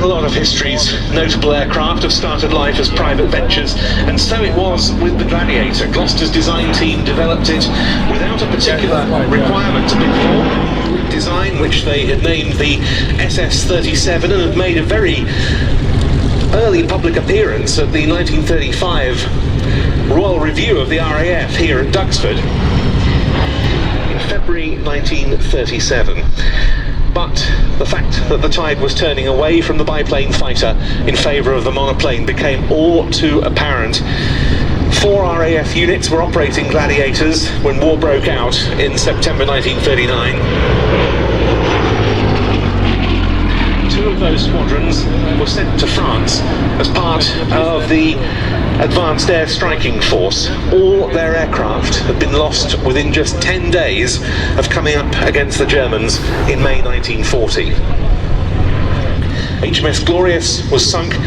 lot of history's notable aircraft have started life as private ventures, and so it was with the Gladiator. Gloucester's design team developed it without a particular requirement to bid for. Design which they had named the SS-37 and had made a very early public appearance at the 1935 Royal Review of the RAF here at Duxford in February 1937. But the fact that the tide was turning away from the biplane fighter in favour of the monoplane became all too apparent. 4 RAF units were operating Gladiators when war broke out in September 1939. 2 of those squadrons were sent to France as part of the Advanced Air Striking Force. All their aircraft had been lost within just 10 days of coming up against the Germans in May 1940. HMS Glorious was sunk,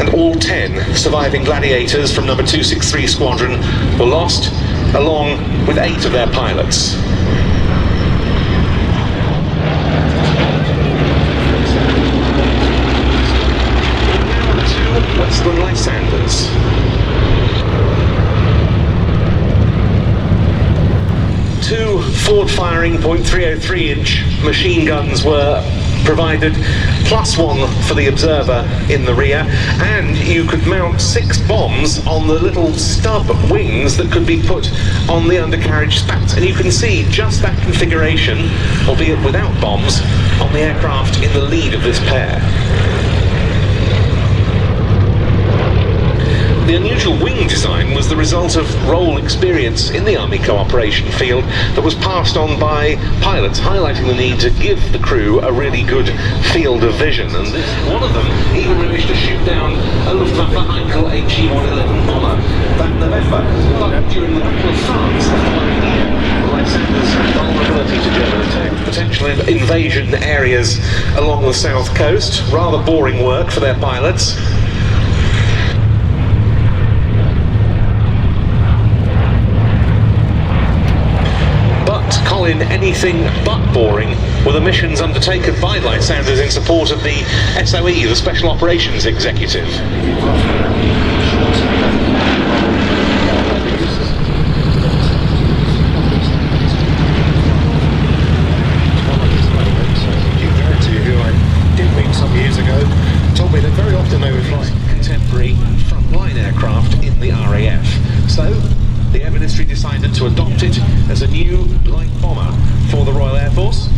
and all 10 surviving Gladiators from number 263 Squadron were lost, along with 8 of their pilots. Westland Lysanders. Two forward-firing .303-inch machine guns were provided, plus 1 for the observer in the rear, and you could mount 6 bombs on the little stub wings that could be put on the undercarriage spats. And you can see just that configuration, albeit without bombs, on the aircraft in the lead of this pair. The unusual wing design was the result of role experience in the Army cooperation field that was passed on by pilots, highlighting the need to give the crew a really good field of vision. And one of them even managed to shoot down a Luftwaffe Heinkel HE-111 bomber that November. But during the Battle of France the following year, the Lysanders' vulnerability to German attack, potential invasion areas along the south coast, rather boring work for their pilots. Anything but boring were the missions undertaken by Lysanders in support of the SOE, the Special Operations Executive. Who I did meet some years ago, told me that very often they would fly contemporary frontline aircraft in the RAF. So the Air Ministry decided to adopt it as a new light bomber for the Royal Air Force.